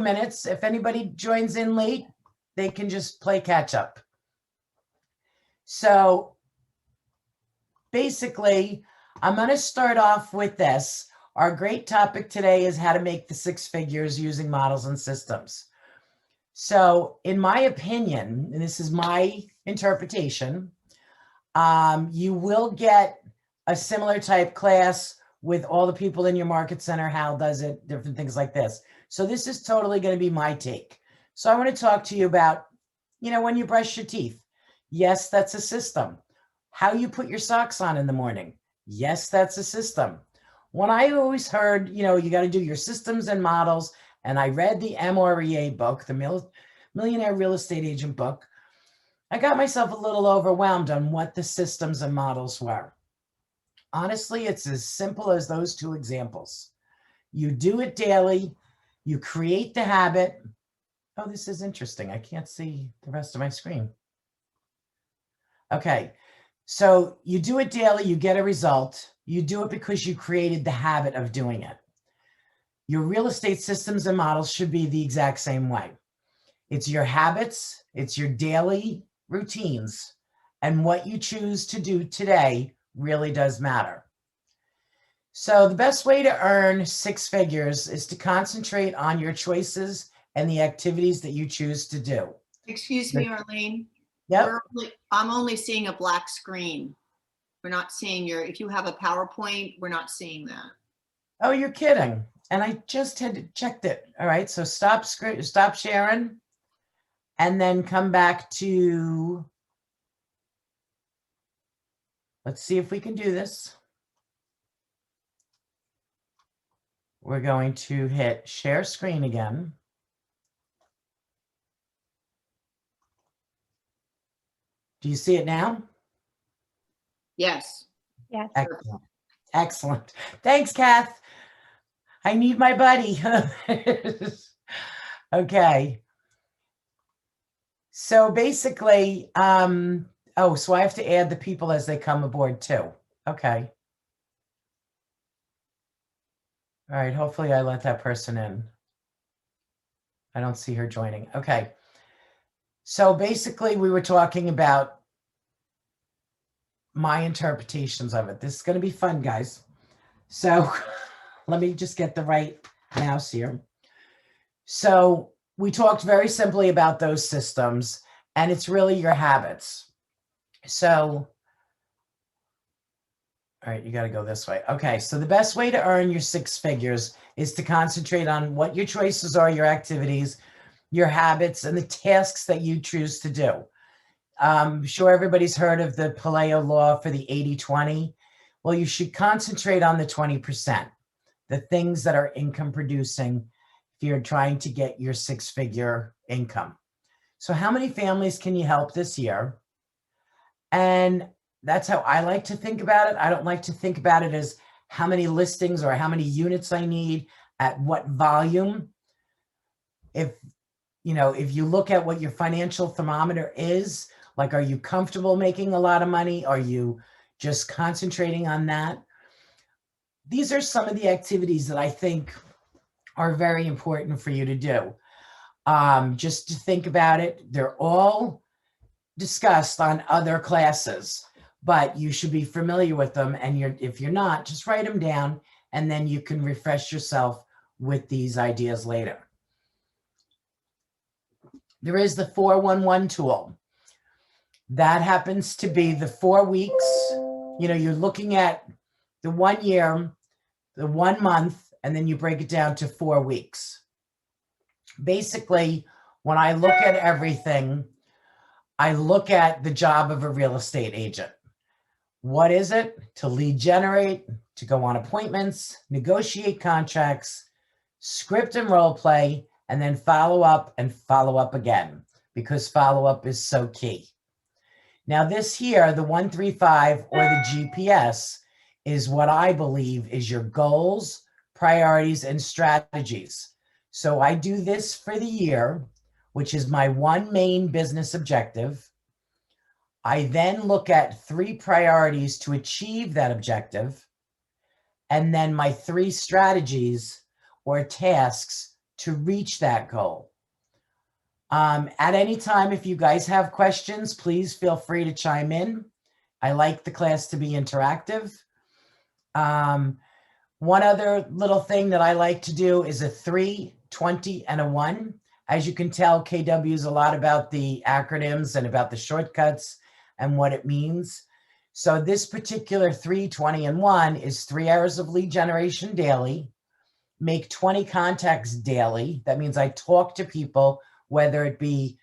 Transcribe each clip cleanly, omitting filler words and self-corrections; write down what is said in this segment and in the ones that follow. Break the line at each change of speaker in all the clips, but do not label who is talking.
minutes. If anybody joins in late, they can just play catch up. So basically, I'm going to start off with this. Our great topic today is how to make the six figures using models and systems. So in my opinion, and this is my interpretation, you will get a similar type class with all the people in your market center, how does it, different things like this. So this is totally going to be my take. So I want to talk to you about, when you brush your teeth. Yes, that's a system. How you put your socks on in the morning. Yes, that's a system. When I always heard, you got to do your systems and models, and I read the MREA book, the Millionaire Real Estate Agent book, I got myself a little overwhelmed on what the systems and models were. Honestly, it's as simple as those two examples. You do it daily, you create the habit. Oh, this is interesting. I can't see the rest of my screen. Okay, so you do it daily, you get a result. You do it because you created the habit of doing it. Your real estate systems and models should be the exact same way. It's your habits, it's your daily routines, and what you choose to do today really does matter. So the best way to earn six figures is to concentrate on your choices and the activities that you choose to do.
Excuse me, Arlene.
Yep.
I'm only seeing a black screen. We're not seeing if you have a PowerPoint, we're not seeing that.
Oh, you're kidding. And I just had checked it. All right. So stop sharing and then come back to, let's see if we can do this. We're going to hit share screen again. Do you see it now?
Yes.
Yes.
Excellent. Excellent. Thanks, Kath. I need my buddy. Okay. So basically, so I have to add the people as they come aboard too. Okay. All right. Hopefully I let that person in. I don't see her joining. Okay. So basically we were talking about my interpretations of it. This is going to be fun, guys. So let me just get the right mouse here. So we talked very simply about those systems, and it's really your habits. So, all right, you got to go this way. Okay, so the best way to earn your six figures is to concentrate on what your choices are, your activities, your habits, and the tasks that you choose to do. I'm sure everybody's heard of the Paleo law for the 80-20. Well, you should concentrate on the 20%, the things that are income producing if you're trying to get your six-figure income. So how many families can you help this year? And that's how I like to think about it. I don't like to think about it as how many listings or how many units I need at what volume. If you look at what your financial thermometer is, like, are you comfortable making a lot of money? Are you just concentrating on that? These are some of the activities that I think are very important for you to do. Just to think about it, they're all discussed on other classes, but you should be familiar with them. And if you're not, just write them down, and then you can refresh yourself with these ideas later. There is the 411 tool. That happens to be the 4 weeks. You're looking at the 1 year, the 1 month, and then you break it down to 4 weeks. Basically, when I look at everything, I look at the job of a real estate agent. What is it? To lead generate, to go on appointments, negotiate contracts, script and role play, and then follow up and follow up again, because follow-up is so key. Now this here, the 135 or the GPS, is what I believe is your goals, priorities, and strategies. So I do this for the year, which is my one main business objective. I then look at 3 priorities to achieve that objective, and then my 3 strategies or tasks to reach that goal. At any time, if you guys have questions, please feel free to chime in. I like the class to be interactive. One other little thing that I like to do is a 3, 20, and a 1. As you can tell, KW is a lot about the acronyms and about the shortcuts and what it means. So this particular 3, 20, and 1 is 3 hours of lead generation daily. Make 20 contacts daily. That means I talk to people, whether it be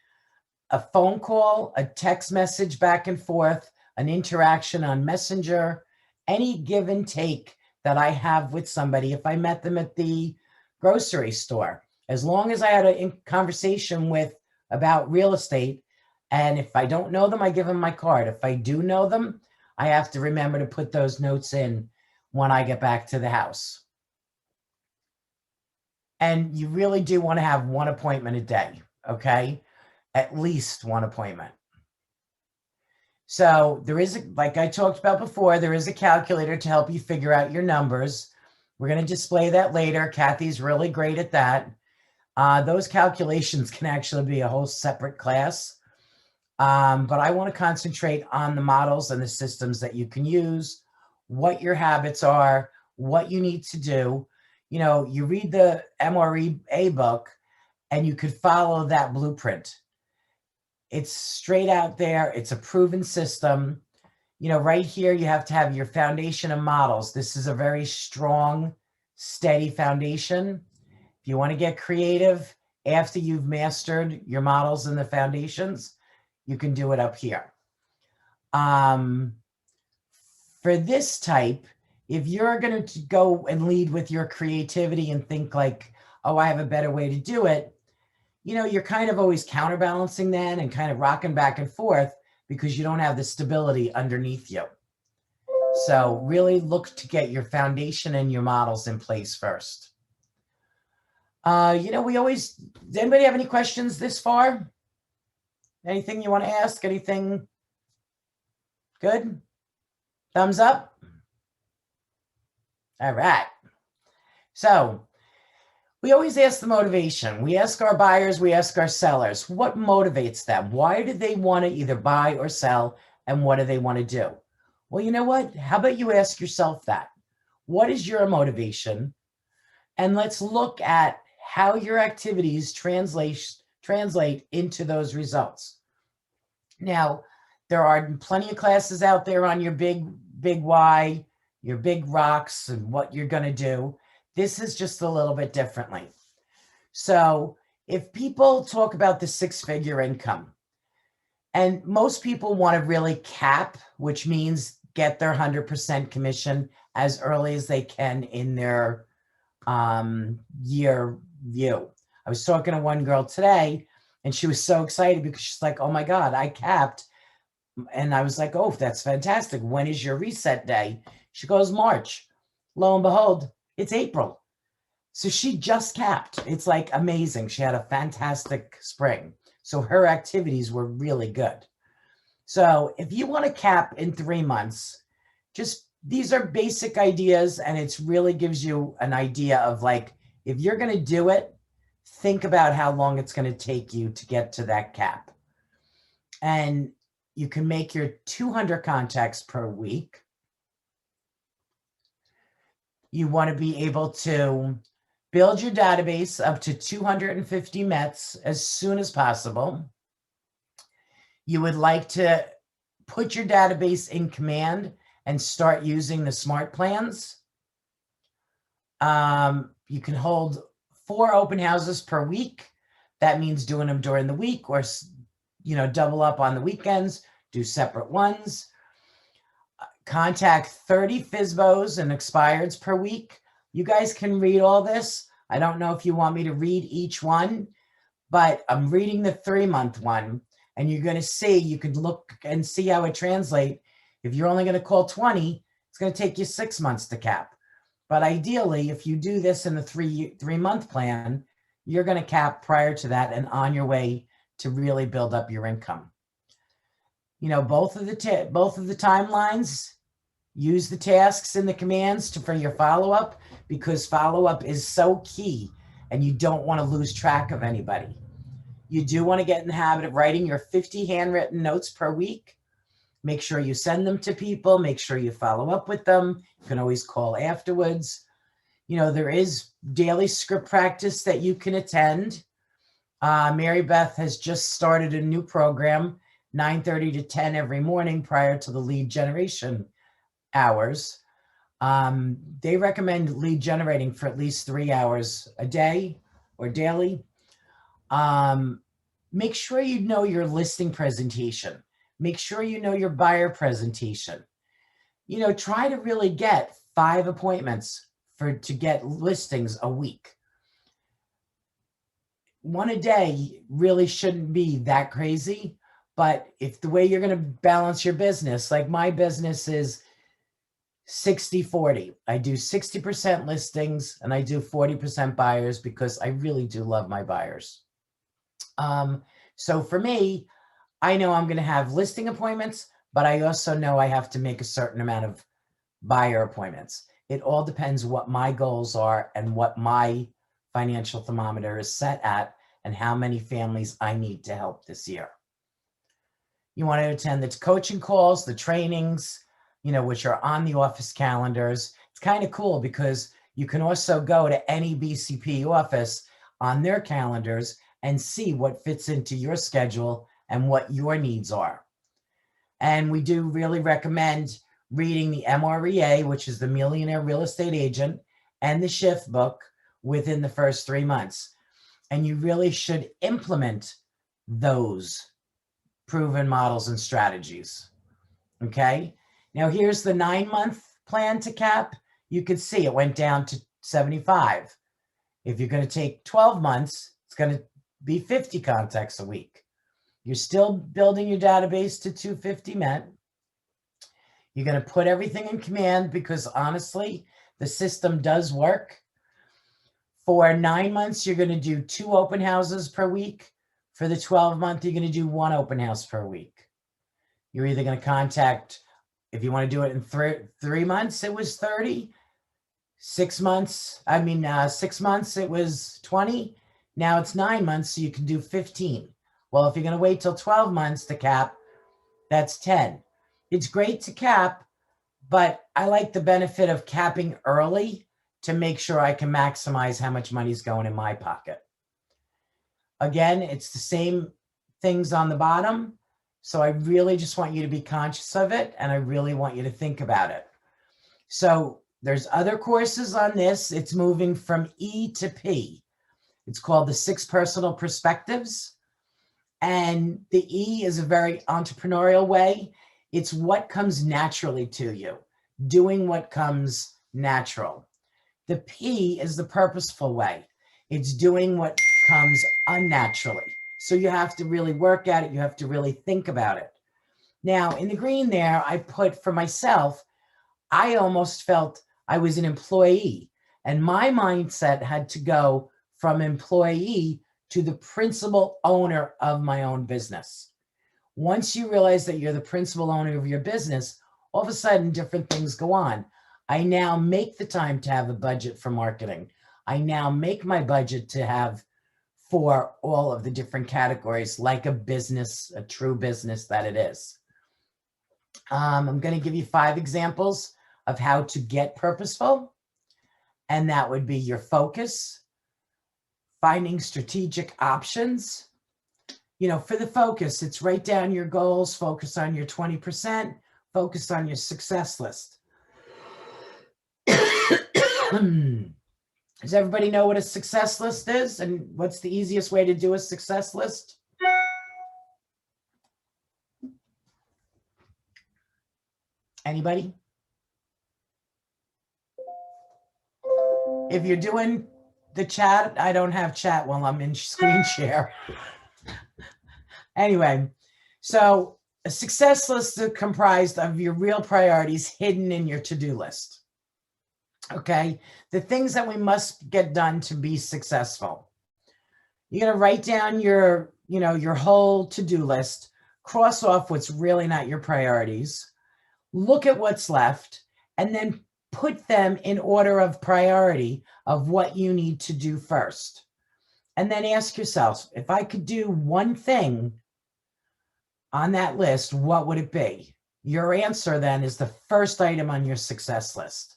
a phone call, a text message back and forth, an interaction on Messenger, any give and take that I have with somebody. If I met them at the grocery store, as long as I had a conversation about real estate, and if I don't know them, I give them my card. If I do know them, I have to remember to put those notes in when I get back to the house. And you really do want to have one appointment a day, okay? At least one appointment. So there is, like I talked about before, there is a calculator to help you figure out your numbers. We're going to display that later. Kathy's really great at that. Those calculations can actually be a whole separate class. But I want to concentrate on the models and the systems that you can use, what your habits are, what you need to do. You know, you read the MREA book and you could follow that blueprint. It's straight out there. It's a proven system. You know, right here, you have to have your foundation of models. This is a very strong, steady foundation. If you want to get creative after you've mastered your models and the foundations, you can do it up here. For this type, if you're going to go and lead with your creativity and think like, oh, I have a better way to do it, you know, you're kind of always counterbalancing that and kind of rocking back and forth because you don't have the stability underneath you. So really look to get your foundation and your models in place first. You know, does anybody have any questions this far? Anything you want to ask? Anything good? Thumbs up? All right. So we always ask the motivation. We ask our buyers, we ask our sellers, what motivates them? Why do they want to either buy or sell? And what do they want to do? Well, you know what? How about you ask yourself that? What is your motivation? And let's look at how your activities translate into those results. Now, there are plenty of classes out there on your big why, your big rocks, and what you're going to do. This is just a little bit differently. So if people talk about the 6-figure income, and most people want to really cap, which means get their 100% commission as early as they can in their year view. I was talking to one girl today, and she was so excited because she's like, oh my God, I capped. And I was like, oh, that's fantastic. When is your reset day? She goes, March. Lo and behold, it's April. So she just capped. It's like amazing. She had a fantastic spring. So her activities were really good. So if you want to cap in 3 months, these are basic ideas, and it really gives you an idea of like, if you're going to do it, think about how long it's going to take you to get to that cap. And you can make your 200 contacts per week. You want to be able to build your database up to 250 METs as soon as possible. You would like to put your database in command and start using the smart plans. You can hold 4 open houses per week. That means doing them during the week, or, you know, double up on the weekends, do separate ones. Contact 30 FSBOs and expireds per week. You guys can read all this. I don't know if you want me to read each one, but I'm reading the 3-month one, and you're going to see, you can look and see how it translates. If you're only going to call 20, it's going to take you 6 months to cap. But ideally, if you do this in the 3-month plan, you're going to cap prior to that and on your way to really build up your income. You know, both of the timelines, use the tasks and the commands for your follow-up, because follow-up is so key. and you don't want to lose track of anybody. You do want to get in the habit of writing your 50 handwritten notes per week. Make sure you send them to people. Make sure you follow up with them. You can always call afterwards. There is daily script practice that you can attend. Mary Beth has just started a new program, 9:30 to 10 every morning prior to the lead generation hours. They recommend lead generating for at least 3 hours a day or daily. Make sure you know your listing presentation. Make sure you know your buyer presentation. Try to really get 5 appointments to get listings a week. 1 a day really shouldn't be that crazy, but if the way you're going to balance your business, like my business is 60-40. I do 60% listings and I do 40% buyers because I really do love my buyers. So for me, I know I'm going to have listing appointments, but I also know I have to make a certain amount of buyer appointments. It all depends what my goals are and what my financial thermometer is set at and how many families I need to help this year. You want to attend the coaching calls, the trainings, which are on the office calendars. It's kind of cool because you can also go to any BCP office on their calendars and see what fits into your schedule and what your needs are. And we do really recommend reading the MREA, which is the Millionaire Real Estate Agent, and the Shift book within the first 3 months. And you really should implement those proven models and strategies. Okay. Now here's the 9-month plan to cap. You can see it went down to 75. If you're going to take 12 months, it's going to be 50 contacts a week. You're still building your database to 250 Met. You're going to put everything in command because honestly, the system does work. For 9 months, you're going to do 2 open houses per week. For the 12-month, you're going to do 1 open house per week. You're either going to contact, if you want to do it in 3 months, it was 30. 6 months, 6 months, it was 20. Now it's 9 months, so you can do 15. Well, if you're going to wait till 12 months to cap, that's 10. It's great to cap, but I like the benefit of capping early to make sure I can maximize how much money's going in my pocket. Again, it's the same things on the bottom. So I really just want you to be conscious of it, and I really want you to think about it. So there's other courses on this. It's moving from E to P. It's called the 6 Personal Perspectives. And the E is a very entrepreneurial way. It's what comes naturally to you, doing what comes natural. The P is the purposeful way. It's doing what comes unnaturally. So you have to really work at it. You have to really think about it. Now, in the green there, I put for myself, I almost felt I was an employee, and my mindset had to go from employee to the principal owner of my own business. Once you realize that you're the principal owner of your business, all of a sudden different things go on. I now make the time to have a budget for marketing. I now make my budget to have for all of the different categories, like a business, a true business that it is. I'm going to give you 5 examples of how to get purposeful. And that would be your focus, finding strategic options. For the focus, it's write down your goals, focus on your 20%, focus on your success list. Does everybody know what a success list is and what's the easiest way to do a success list? Anybody? If you're doing the chat, I don't have chat while I'm in screen share. Anyway, so a success list is comprised of your real priorities hidden in your to-do list. Okay, the things that we must get done to be successful. You're going to write down your whole to-do list, cross off what's really not your priorities, look at what's left, and then put them in order of priority of what you need to do first. And then ask yourself, if I could do one thing on that list, what would it be? Your answer then is the first item on your success list.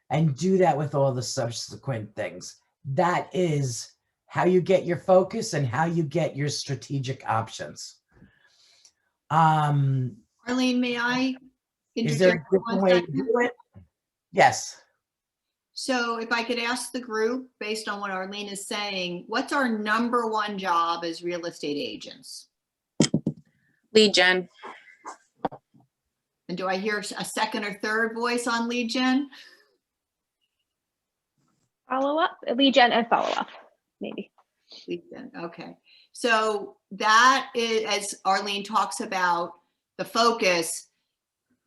And do that with all the subsequent things. That is how you get your focus and how you get your strategic options.
Arlene, may I
Is there a
interject for
different
1
way to
second?
do it? Yes.
So if I could ask the group, based on what Arlene is saying, what's our number one job as real estate agents?
Lead gen.
And do I hear a second or third voice on lead gen?
Follow up, lead gen and follow up, maybe.
Lead gen, okay. So that is, as Arlene talks about the focus,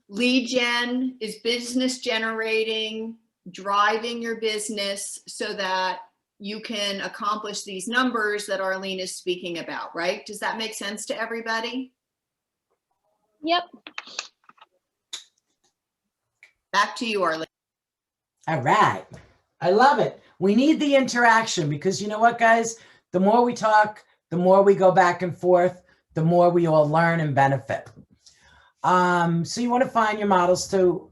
lead gen is business generating, driving your business so that you can accomplish these numbers that Arlene is speaking about, right? Does that make sense to everybody?
Yep.
Back to you, Arlene.
All right. I love it. We need the interaction because you know what, guys? The more we talk, the more we go back and forth, the more we all learn and benefit. So you want to find your models to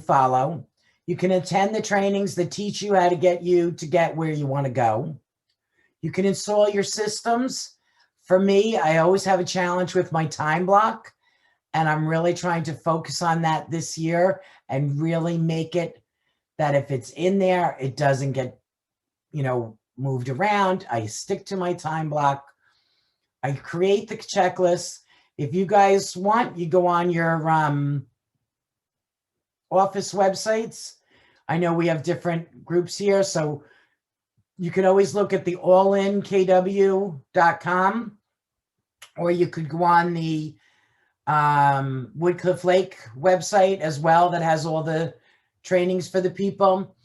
follow. You can attend the trainings that teach you how to get where you want to go. You can install your systems. For me, I always have a challenge with my time block, and I'm really trying to focus on that this year and really make it that if it's in there, it doesn't get, moved around. I stick to my time block. I create the checklist. If you guys want, you go on your office websites. I know we have different groups here, so you could always look at the allinkw.com, or you could go on the Woodcliff Lake website as well that has all the trainings for the people.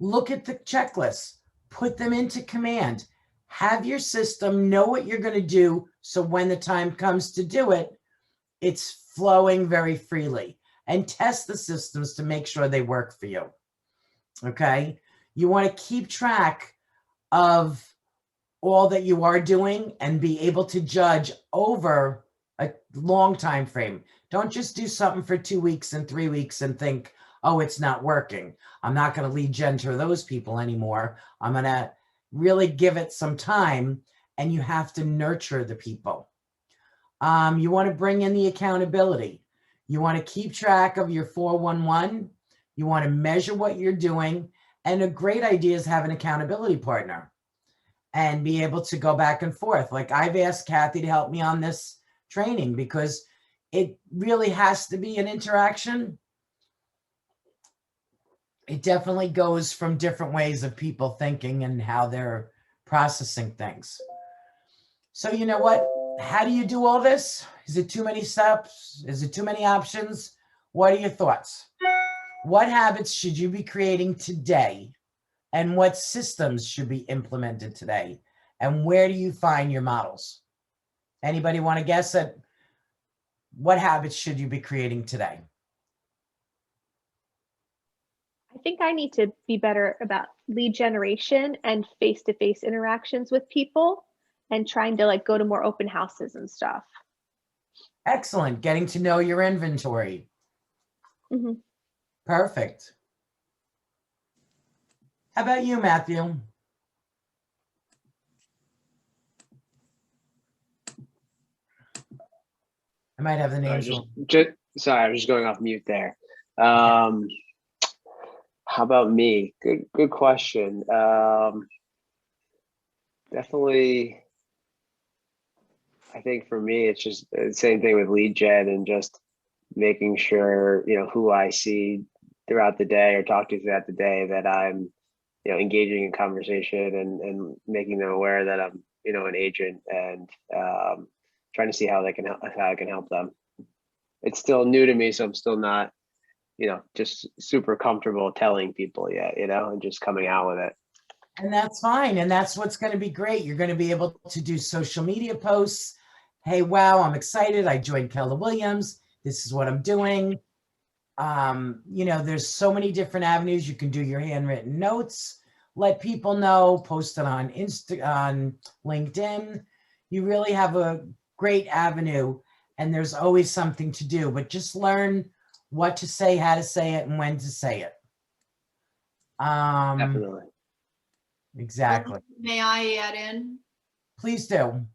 Look at the checklists, put them into command, have your system know what you're going to do. So when the time comes to do it, it's flowing very freely, and test the systems to make sure they work for you. Okay. You want to keep track of all that you are doing and be able to judge over a long time frame. Don't just do something for 2 weeks and 3 weeks and think, oh, it's not working. I'm not going to lead gen to those people anymore. I'm going to really give it some time, and you have to nurture the people. You want to bring in the accountability. You want to keep track of your 411. You want to measure what you're doing. And a great idea is have an accountability partner and be able to go back and forth. Like I've asked Kathy to help me on this training because it really has to be an interaction. It definitely goes from different ways of people thinking and how they're processing things. So you know what? How do you do all this? Is it too many steps? Is it too many options? What are your thoughts? What habits should you be creating today? And what systems should be implemented today? And where do you find your models? Anybody want to guess at what habits should you be creating today?
I think I need to be better about lead generation and face-to-face interactions with people and trying to go to more open houses and stuff.
Excellent. Getting to know your inventory.
Mm-hmm.
Perfect. How about you, Matthew? I might have the name.
Sorry, I was just going off mute there. How about me? Good question. Definitely, I think for me, it's just the same thing with lead gen and just making sure, who I see throughout the day or talk to throughout the day, that I'm, engaging in conversation and making them aware that I'm, an agent, and trying to see how I can help them. It's still new to me, so I'm still not, just super comfortable telling people yet, and just coming out with it.
And that's fine. And that's what's going to be great. You're going to be able to do social media posts. Hey, wow, I'm excited. I joined Keller Williams. This is what I'm doing. You know, there's so many different avenues. You can do your handwritten notes, let people know, post it on on LinkedIn. You really have a great avenue, and there's always something to do, but just learn what to say, how to say it, and when to say it.
Definitely.
Exactly.
May I add in?
Please do.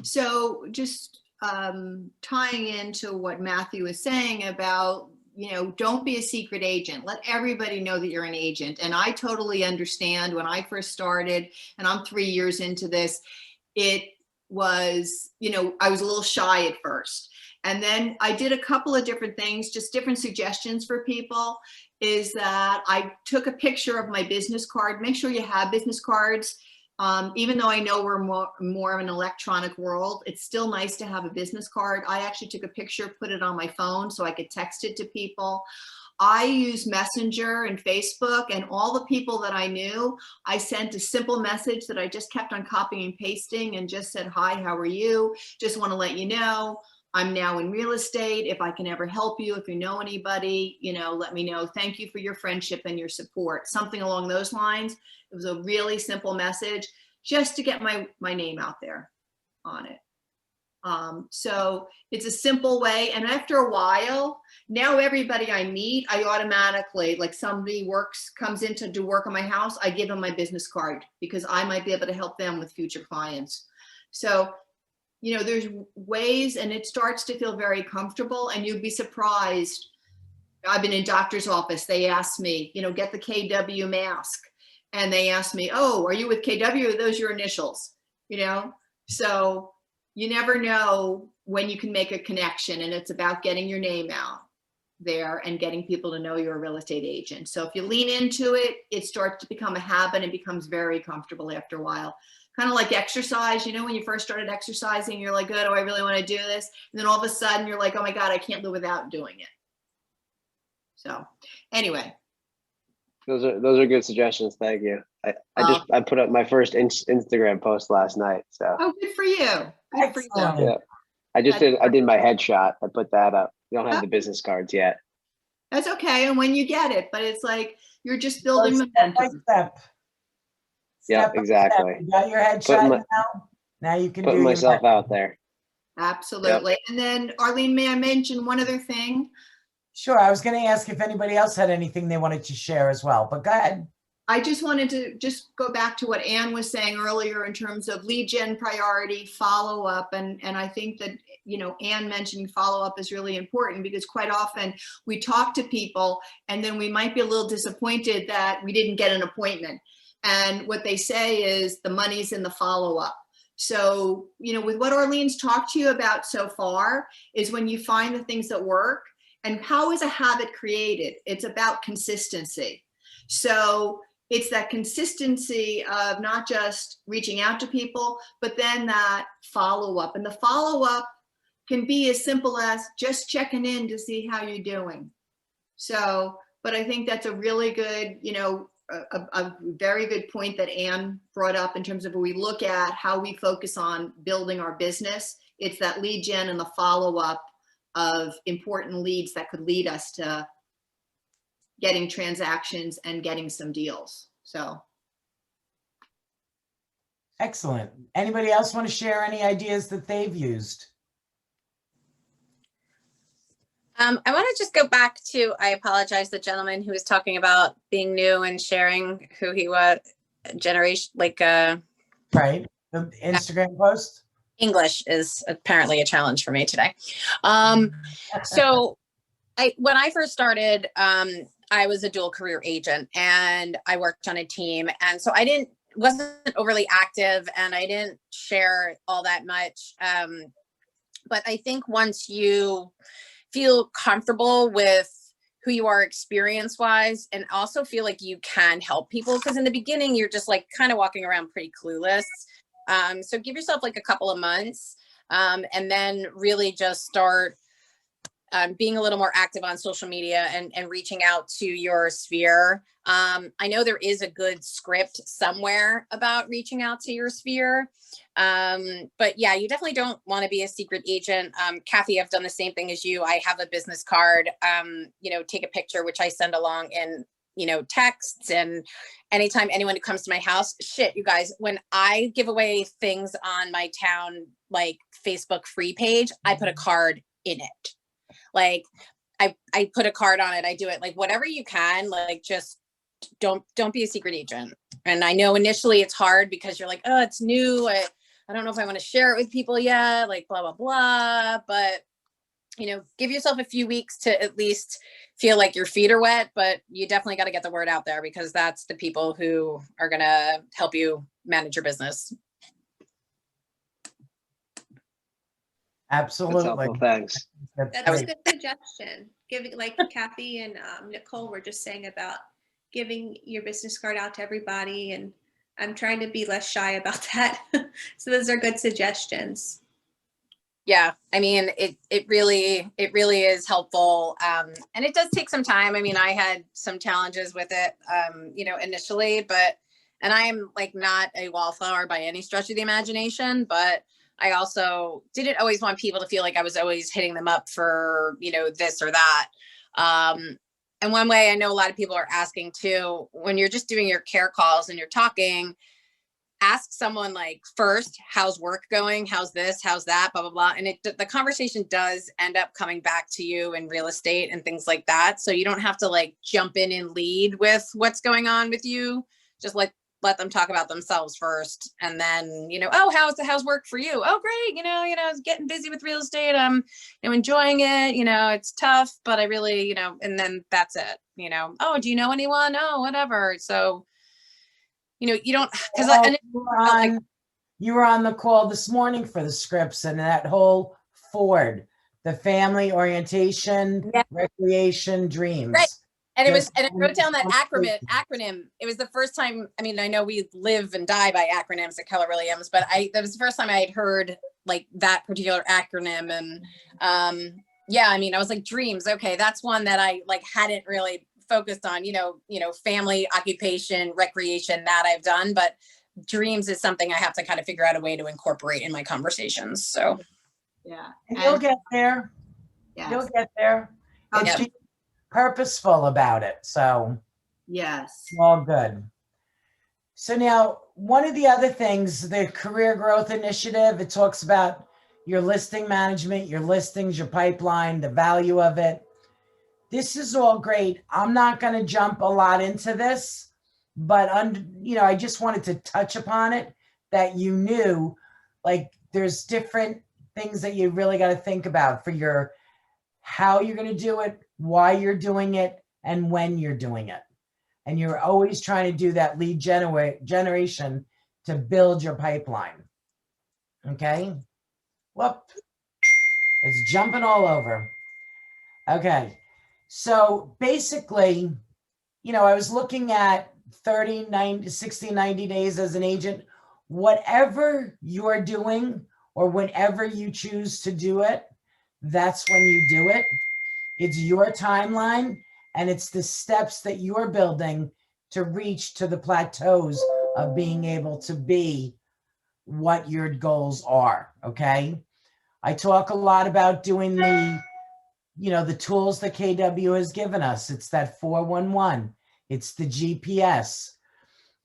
So just tying into what Matthew was saying about, you know, don't be a secret agent. Let everybody know that you're an agent. And I totally understand when I first started, and I'm 3 years into this, it was, you know, I was a little shy at first. And then I did a couple of different things, just different suggestions for people, is that I took a picture of my business card. Make sure you have business cards. Even though I know we're more of an electronic world, it's still nice to have a business card. I actually took a picture, put it on my phone so I could text it to people. I use Messenger and Facebook, and all the people that I knew, I sent a simple message that I just kept on copying and pasting and just said, hi, how are you? Just want to let you know, I'm now in real estate. If I can ever help you, if you know anybody, you know, let me know. Thank you for your friendship and your support. Something along those lines. It was a really simple message just to get my name out there on it. So it's a simple way. And after a while, now everybody I meet, I automatically, like somebody comes in to do work on my house, I give them my business card because I might be able to help them with future clients. So, you know, there's ways, and it starts to feel very comfortable, and you'd be surprised. I've been in doctor's office. They asked me, you know, get the KW mask. And they asked me, oh, are you with KW? Are those your initials? You know, so you never know when you can make a connection, and it's about getting your name out there and getting people to know you're a real estate agent. So if you lean into it, it starts to become a habit and becomes very comfortable after a while. Kind of like exercise, you know, when you first started exercising, you're like, oh, do I really want to do this? And then all of a sudden you're like, oh my God, I can't live without doing it. So anyway.
Those are good suggestions. Thank you. I put up my first Instagram post last night. So.
Oh, good for you. Good for you.
Yeah. I did my headshot. I put that up. You don't have the business cards yet.
That's okay. And when you get it, but it's like, you're just building
Step
momentum.
by step.
Yeah,
Step by
exactly.
step. You got your headshot now. Now you can do
Putting myself out there.
Absolutely. Yep. And then Arlene, may I mention one other thing?
Sure. I was going to ask if anybody else had anything they wanted to share as well, but go ahead.
I just wanted to just go back to what Anne was saying earlier in terms of lead gen priority, follow up. And I think that, you know, Anne mentioning follow up is really important because quite often we talk to people and then we might be a little disappointed that we didn't get an appointment. And what they say is the money's in the follow up. So, you know, with what Arlene's talked to you about so far is when you find the things that work. And how is a habit created? It's about consistency. So it's that consistency of not just reaching out to people, but then that follow-up. And the follow-up can be as simple as just checking in to see how you're doing. So, but I think that's a really good, you know, a very good point that Anne brought up in terms of when we look at how we focus on building our business. It's that lead gen and the follow-up of important leads that could lead us to getting transactions and getting some deals. So.
Excellent. Anybody else want to share any ideas that they've used?
I want to just go back to, I apologize, the gentleman who was talking about being new and sharing who he was, generation, like
right, the Instagram post.
English is apparently a challenge for me today. So when I first started, I was a dual career agent and I worked on a team. And so I wasn't overly active and I didn't share all that much. But I think once you feel comfortable with who you are experience wise and also feel like you can help people, because in the beginning, you're just like kind of walking around pretty clueless. So give yourself like a couple of months and then really just start being a little more active on social media and reaching out to your sphere. I know there is a good script somewhere about reaching out to your sphere. But yeah, you definitely don't want to be a secret agent. Kathy, I've done the same thing as you. I have a business card, take a picture, which I send along in, texts. And anytime anyone who comes to my house, shit, you guys, when I give away things on my town, like Facebook free page, I put a card in it. Like I put a card on it. I do it like whatever you can, like, just don't be a secret agent. And I know initially it's hard because you're like, oh, it's new. I don't know if I want to share it with people yet, like blah, blah, blah. But, give yourself a few weeks to at least feel like your feet are wet, but you definitely got to get the word out there, because that's the people who are going to help you manage your business.
Absolutely.
That's helpful. Thanks.
That's a
great.
good suggestion. Giving, like Kathy and Nicole were just saying about giving your business card out to everybody, and I'm trying to be less shy about that. So those are good suggestions.
Yeah, I mean, it really is helpful. And it does take some time. I mean, I had some challenges with it, initially, and I am like not a wallflower by any stretch of the imagination, but I also didn't always want people to feel like I was always hitting them up for, this or that. And one way I know a lot of people are asking too, when you're just doing your care calls and you're talking, ask someone like first, how's work going? How's this? How's that? Blah, blah, blah. And the conversation does end up coming back to you in real estate and things like that. So you don't have to like jump in and lead with what's going on with you. Just let them talk about themselves first. And then, oh, how's work for you? Oh, great. I was getting busy with real estate. I'm enjoying it. It's tough, but I really, and then that's it, oh, do you know anyone? Oh, whatever. So, you don't, because
you were on the call this morning for the scripts, and that whole Ford, the family orientation, recreation, dreams.
Right. And I wrote down that acronym. It was the first time, I mean, I know we live and die by acronyms at Keller Williams, but that was the first time I had heard like that particular acronym. And I was like, dreams. Okay. That's one that I like hadn't really focused on, family, occupation, recreation, that I've done, but dreams is something I have to kind of figure out a way to incorporate in my conversations. So
yeah.
And you'll get there.
Yes.
You'll get there. It's
Yep.
being purposeful about it. So
Yes.
it's all good. So now, one of the other things, the Career Growth Initiative, it talks about your listing management, your listings, your pipeline, the value of it. This is all great. I'm not going to jump a lot into this, but I just wanted to touch upon it, that you knew, like, there's different things that you really got to think about for how you're going to do it, why you're doing it, and when you're doing it. And you're always trying to do that lead generation to build your pipeline. Okay. Whoop. It's jumping all over. Okay. So basically, I was looking at 30, 90, 60, 90 days as an agent. Whatever you're doing or whenever you choose to do it, that's when you do it. It's your timeline, and it's the steps that you're building to reach to the plateaus of being able to be what your goals are. Okay. I talk a lot about doing the tools that KW has given us. It's that 411. It's the GPS.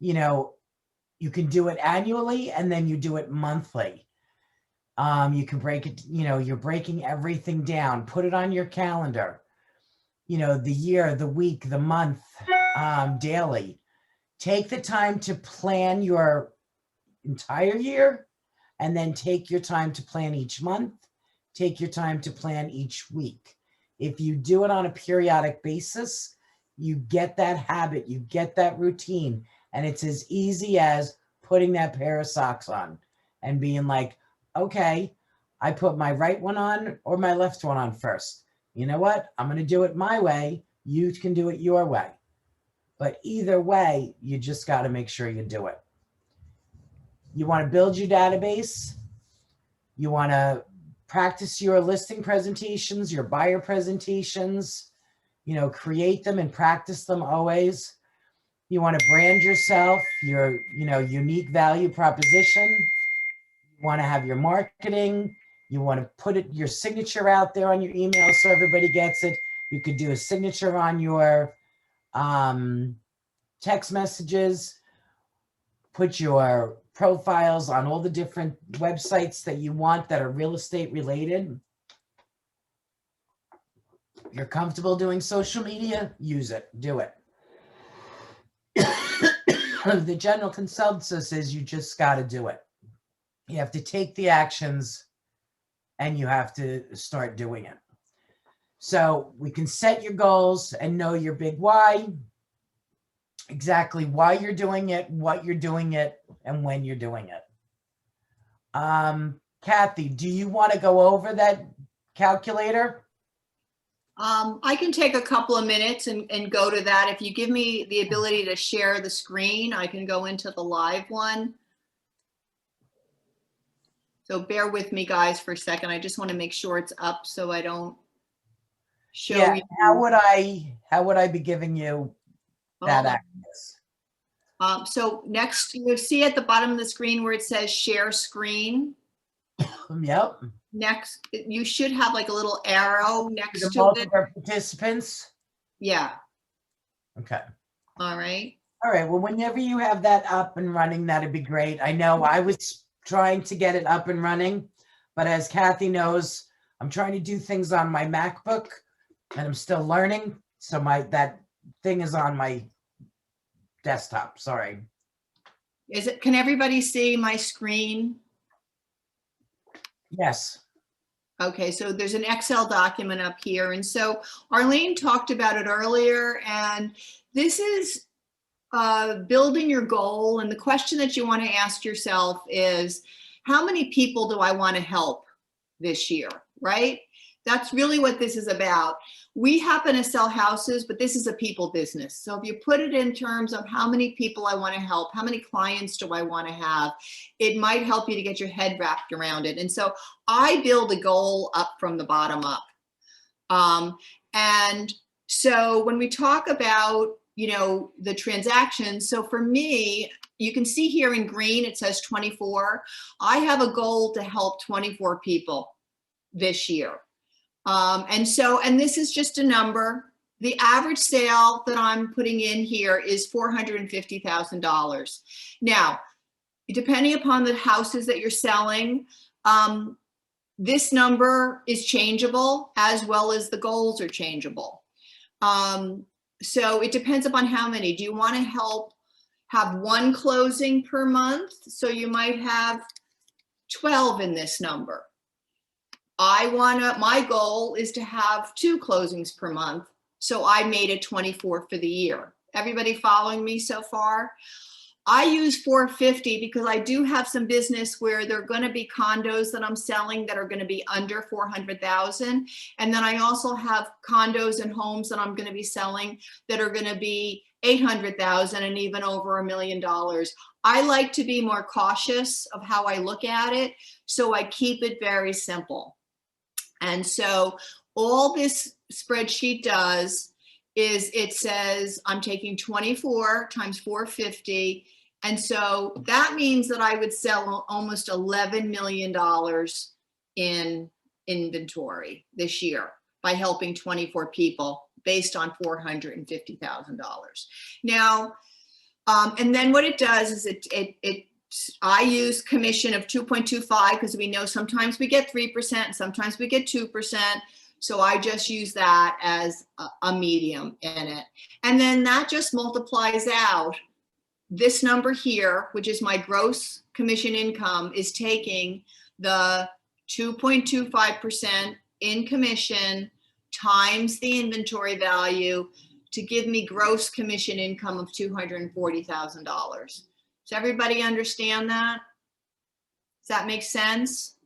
You can do it annually, and then you do it monthly. You can break it, you're breaking everything down, put it on your calendar, the year, the week, the month, daily. Take the time to plan your entire year, and then take your time to plan each month. Take your time to plan each week. If you do it on a periodic basis, you get that habit, you get that routine, and it's as easy as putting that pair of socks on and being like, okay, I put my right one on or my left one on first. You know what? I'm going to do it my way. You can do it your way. But either way, you just got to make sure you do it. You want to build your database. You want to practice your listing presentations, your buyer presentations, create them and practice them always. You want to brand yourself, your, unique value proposition. You want to have your marketing. You want to put your signature out there on your email so everybody gets it. You could do a signature on your text messages. Put your profiles on all the different websites that you want that are real estate related. You're comfortable doing social media? Use it. Do it. The general consensus is you just got to do it. You have to take the actions and you have to start doing it. So we can set your goals and know your big why, exactly why you're doing it, what you're doing it, and when you're doing it. Kathy, do you want to go over that calculator?
I can take a couple of minutes and go to that. If you give me the ability to share the screen, I can go into the live one. So bear with me, guys, for a second. I just want to make sure it's up so I don't show
Yeah.
you.
How would I be giving you that access?
So next, you see at the bottom of the screen where it says share screen.
Yep.
Next, you should have like a little arrow next
The
to it.
multiple participants.
Yeah.
Okay.
All right.
All right. Well, whenever you have that up and running, that'd be great. I know I was trying to get it up and running, but as Kathy knows, I'm trying to do things on my MacBook and I'm still learning. So that thing is on my desktop. Sorry.
Can everybody see my screen?
Yes.
Okay, so there's an Excel document up here. And so Arlene talked about it earlier, and this is building your goal. And the question that you want to ask yourself is, how many people do I want to help this year, right? That's really what this is about. We happen to sell houses, but this is a people business. So if you put it in terms of how many people I want to help, how many clients do I want to have, it might help you to get your head wrapped around it. And so I build a goal up from the bottom up. And so when we talk about, the transactions, so for me, you can see here in green, it says 24. I have a goal to help 24 people this year. And this is just a number. The average sale that I'm putting in here is $450,000. Now, depending upon the houses that you're selling, this number is changeable as well as the goals are changeable. So it depends upon how many. Do you want to have one closing per month? So you might have 12 in this number. My goal is to have 2 closings per month. So I made it 24 for the year. Everybody following me so far? I use 450 because I do have some business where there are going to be condos that I'm selling that are going to be under 400,000. And then I also have condos and homes that I'm going to be selling that are going to be 800,000 and even over $1 million. I like to be more cautious of how I look at it. So I keep it very simple. And so all this spreadsheet does is it says I'm taking 24 times 450. And so that means that I would sell almost $11 million in inventory this year by helping 24 people based on $450,000. Now, and then what it does is I use commission of 2.25 because we know sometimes we get 3% and sometimes we get 2%. So I just use that as a medium in it. And then that just multiplies out. This number here, which is my gross commission income, is taking the 2.25% in commission times the inventory value to give me gross commission income of $240,000. Does everybody understand that? Does that make sense?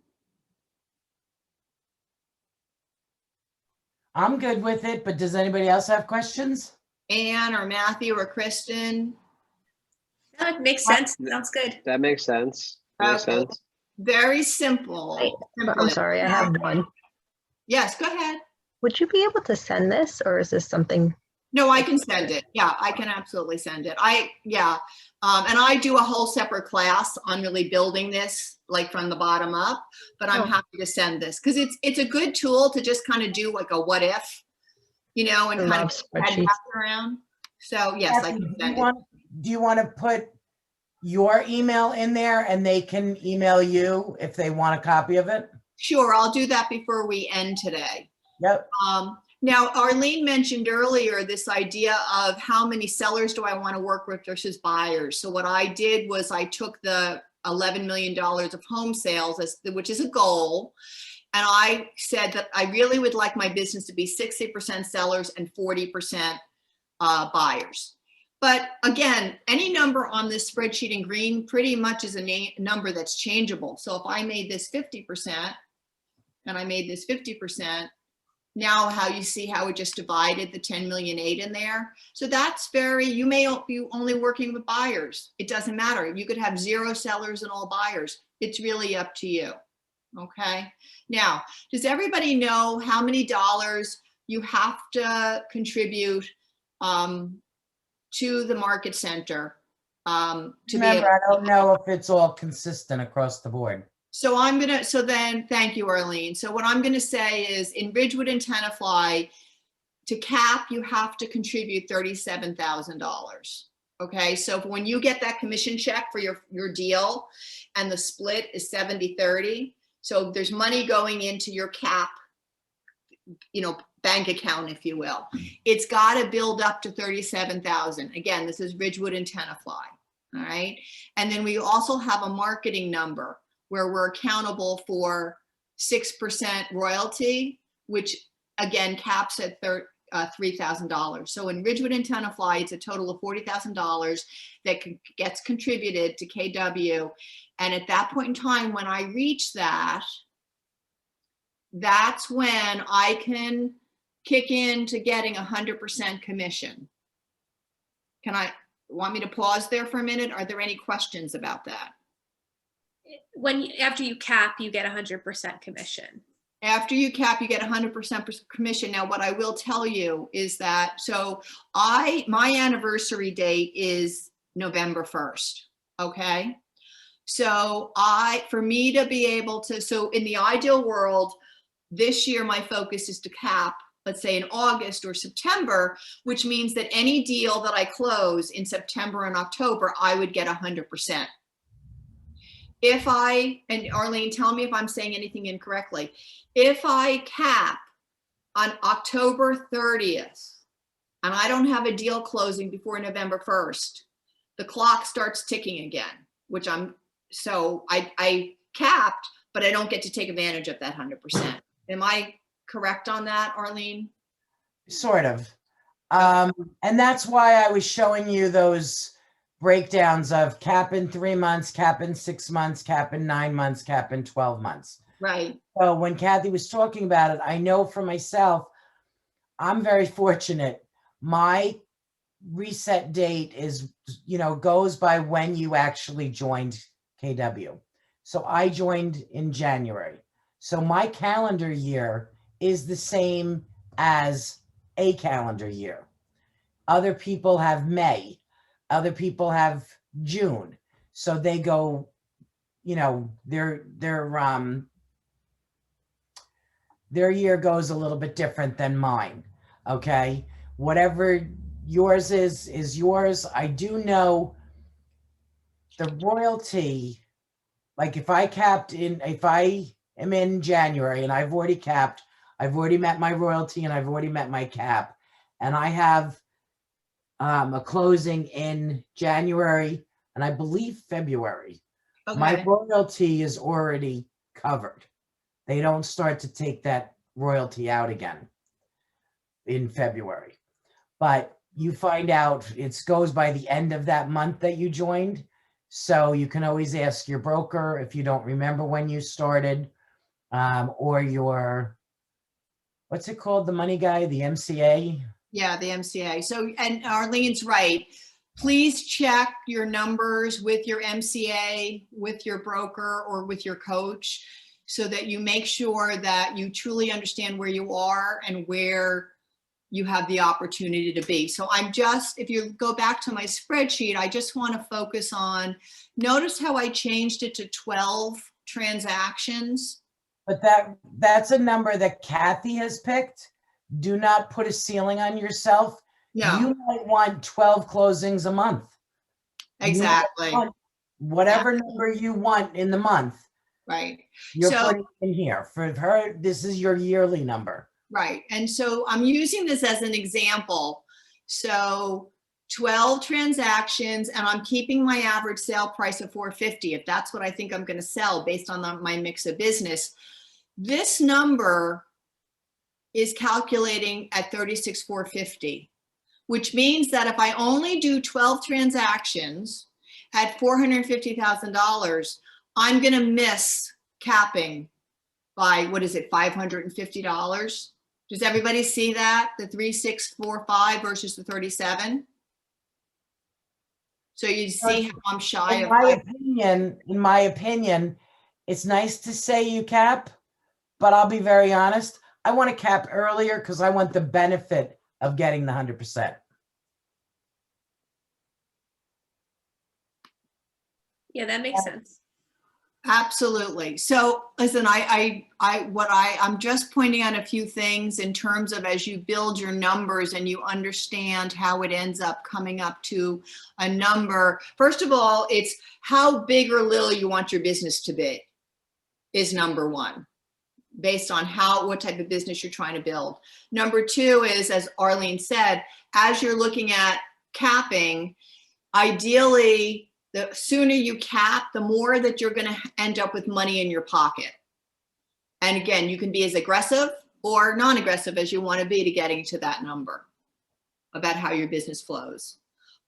I'm good with it, but does anybody else have questions?
Anne or Matthew or Kristen?
That makes sense. Sounds good.
That makes sense. Makes
Okay.
sense.
Very simple.
I'm sorry, I have one.
Yes, go ahead.
Would you be able to send this, or is this something?
No, I can send it. Yeah, I can absolutely send it. And I do a whole separate class on really building this, like from the bottom up, but I'm
Oh.
happy to send this because it's a good tool to just kind of do like a what if, and
I
kind
love
of head
spreadsheets.
back around. So yes, I
Kathy,
can
do
send
you
it.
want to put your email in there and they can email you if they want a copy of it?
Sure, I'll do that before we end today.
Yep.
Now, Arlene mentioned earlier this idea of how many sellers do I want to work with versus buyers. So what I did was I took the $11 million of home sales, which is a goal, and I said that I really would like my business to be 60% sellers and 40% buyers. But again, any number on this spreadsheet in green pretty much is a number that's changeable. So if I made this 50% and I made this 50%, now how you see how it just divided the 10 million 8 in there. So that's you may be only working with buyers. It doesn't matter. You could have 0 sellers and all buyers. It's really up to you. Okay. Now, does everybody know how many dollars you have to contribute to the market center to
Remember,
be able?
I don't know if it's all consistent across the board.
So thank you, Arlene. So what I'm gonna say is in Ridgewood and Tenafly, to cap, you have to contribute $37,000. Okay, so when you get that commission check for your deal and the split is 70-30, so there's money going into your cap, bank account, if you will. It's got to build up to 37,000. Again, this is Ridgewood and Tenafly. All right. And then we also have a marketing number where we're accountable for 6% royalty, which again caps at $3,000. So in Ridgewood and Tenafly, it's a total of $40,000 that gets contributed to KW. And at that point in time, when I reach that, that's when I can kick into getting 100% commission. Want me to pause there for a minute? Are there any questions about that?
After you cap, you get 100% commission.
After you cap, you get 100% commission. Now, what I will tell you is that, my anniversary date is November 1st. Okay. So for me to be able to, so in the ideal world, this year, my focus is to cap, let's say in August or September, which means that any deal that I close in September and October, I would get 100%. And Arlene, tell me if I'm saying anything incorrectly. If I cap on October 30th, and I don't have a deal closing before November 1st, the clock starts ticking again, which I capped, but I don't get to take advantage of that 100%. Am I correct on that, Arlene?
Sort of. And that's why I was showing you those breakdowns of cap in 3 months, cap in 6 months, cap in 9 months, cap in 12 months.
Right.
So when Kathy was talking about it, I know for myself, I'm very fortunate. My reset date is, goes by when you actually joined KW. So I joined in January. So my calendar year is the same as a calendar year. Other people have May. Other people have June. So they go, their year goes a little bit different than mine. Okay. Whatever yours is yours. I do know the royalty, like if I am in January and I've already capped, I've already met my royalty and I've already met my cap, and I have a closing in January and I believe February.
Okay.
My royalty is already covered. They don't start to take that royalty out again in February. But you find out it goes by the end of that month that you joined. So you can always ask your broker if you don't remember when you started, or your, what's it called? The money guy, the MCA?
Yeah, the MCA. So, and Arlene's right. Please check your numbers with your MCA, with your broker, or with your coach, so that you make sure that you truly understand where you are and where you have the opportunity to be. So I'm just, if you go back to my spreadsheet, I just want to focus on, notice how I changed it to 12 transactions.
But that's a number that Kathy has picked. Do not put a ceiling on yourself.
No,
You might want 12 closings a month. You might
exactly.
want whatever number you want in the month,
Right.
you're
So-
putting in here. For her, this is your yearly number.
Right. And so I'm using this as an example. So 12 transactions, and I'm keeping my average sale price of $450 if that's what I think I'm going to sell based on my mix of business. This number is calculating at $36,450, which means that if I only do 12 transactions at $450,000, I'm going to miss capping by, what is it, $550? Does everybody see that? The 3645 versus the 37? So you see how I'm shy
In
of
my opinion, it's nice to say you cap, but I'll be very honest. I want to cap earlier because I want the benefit of getting the 100%.
Yeah, that makes sense.
Absolutely. So listen, I'm just pointing out a few things in terms of as you build your numbers and you understand how it ends up coming up to a number. First of all, it's how big or little you want your business to be is number one, based on what type of business you're trying to build. Number two is, as Arlene said, as you're looking at capping, ideally, the sooner you cap, the more that you're going to end up with money in your pocket. And again, you can be as aggressive or non-aggressive as you want to be to getting to that number about how your business flows.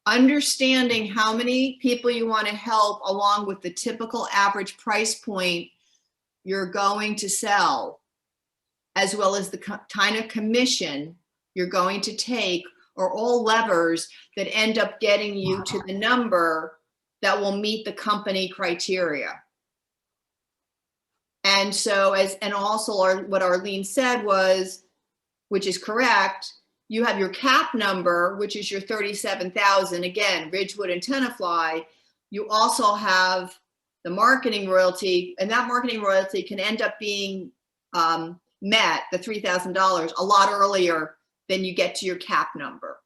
Understanding how many people you want to help along with the typical average price point you're going to sell, as well as the kind of commission you're going to take, are all levers that end up getting you to the number that will meet the company criteria. And so, and also what Arlene said was, which is correct, you have your cap number, which is your 37,000, again, Ridgewood and Tenafly. You also have the marketing royalty, and that marketing royalty can end up being met, the $3,000, a lot earlier than you get to your cap number.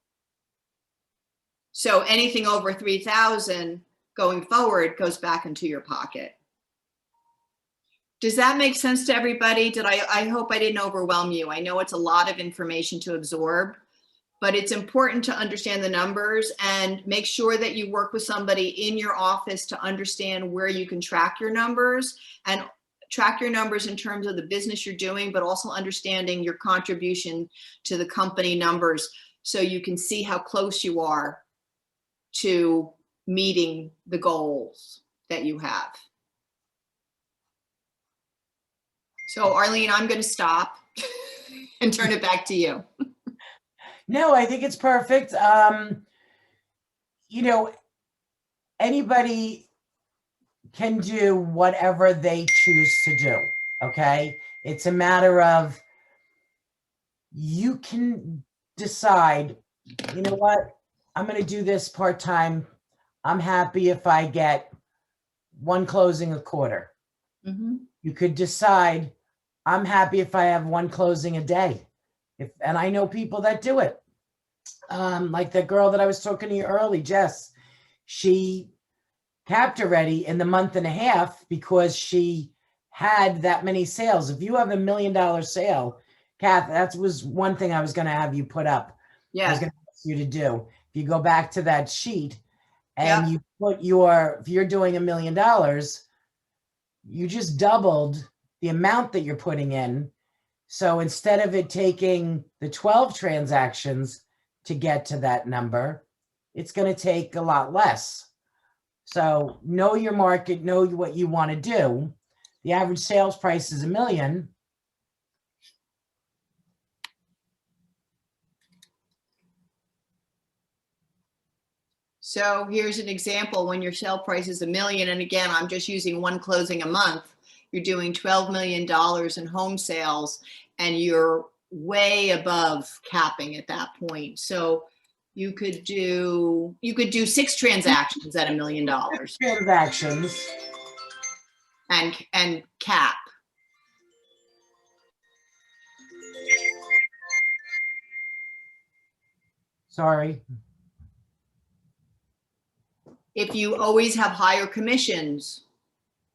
So anything over 3,000 going forward goes back into your pocket. Does that make sense to everybody? I hope I didn't overwhelm you. I know it's a lot of information to absorb, but it's important to understand the numbers and make sure that you work with somebody in your office to understand where you can track your numbers and track your numbers in terms of the business you're doing, but also understanding your contribution to the company numbers so you can see how close you are to meeting the goals that you have. So Arlene, I'm going to stop and turn it back to you.
No, I think it's perfect. You know, anybody can do whatever they choose to do, okay? It's a matter of you can decide, you know what, I'm going to do this part-time. I'm happy if I get one closing a quarter.
Mm-hmm.
You could decide, I'm happy if I have one closing a day. And I know people that do it. Like the girl that I was talking to you early, Jess, she capped already in the month and a half because she had that many sales. If you have $1 million sale, Kath, that was one thing I was going to have you put up. I was
Yeah.
going to ask you to do. If you go back to that sheet and
Yeah.
you put if you're doing $1 million, you just doubled the amount that you're putting in. So instead of it taking the 12 transactions to get to that number, it's going to take a lot less. So know your market, know what you want to do. The average sales price is $1 million.
So here's an example when your sale price is $1 million. And again, I'm just using one closing a month. You're doing $12 million in home sales and your way above capping at that point. So you could do 6 transactions at $1 million
Transactions.
and cap.
Sorry.
If you always have higher commissions,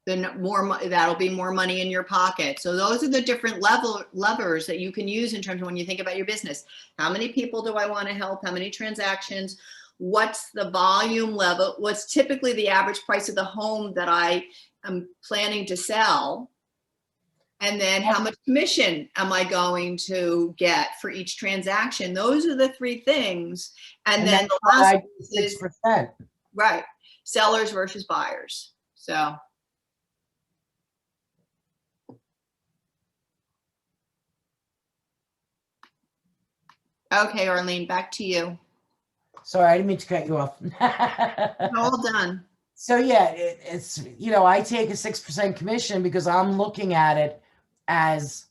then that'll be more money in your pocket. So those are the different levers that you can use in terms of when you think about your business. How many people do I want to help? How many transactions? What's the volume level? What's typically the average price of the home that I am planning to sell? And then how much commission am I going to get for each transaction? Those are the 3 things. And then the last is
6%.
right, sellers versus buyers. So. Okay, Arlene, back to you.
Sorry, I didn't mean to cut you off.
All done.
So yeah, it's, I take a 6% commission because I'm looking at it as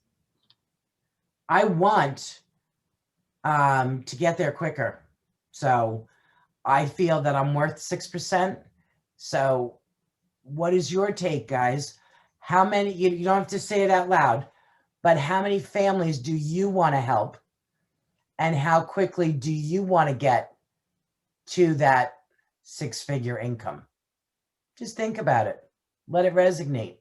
I want to get there quicker. So I feel that I'm worth 6%. So what is your take, guys? How many, you don't have to say it out loud, but how many families do you want to help? And how quickly do you want to get to that 6-figure income? Just think about it. Let it resonate.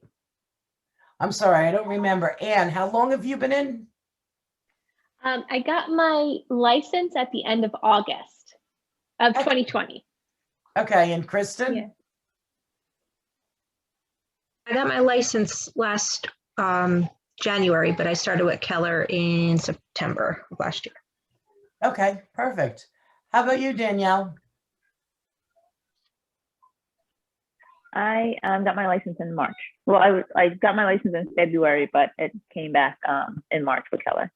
I'm sorry, I don't remember. Anne, how long have you been in?
I got my license at the end of August of 2020.
Okay, and Kristen?
Yeah.
I got my license last January, but I started with Keller in September of last year.
Okay, perfect. How about you, Danielle?
I got my license in March. Well, I got my license in February, but it came back in March with Keller.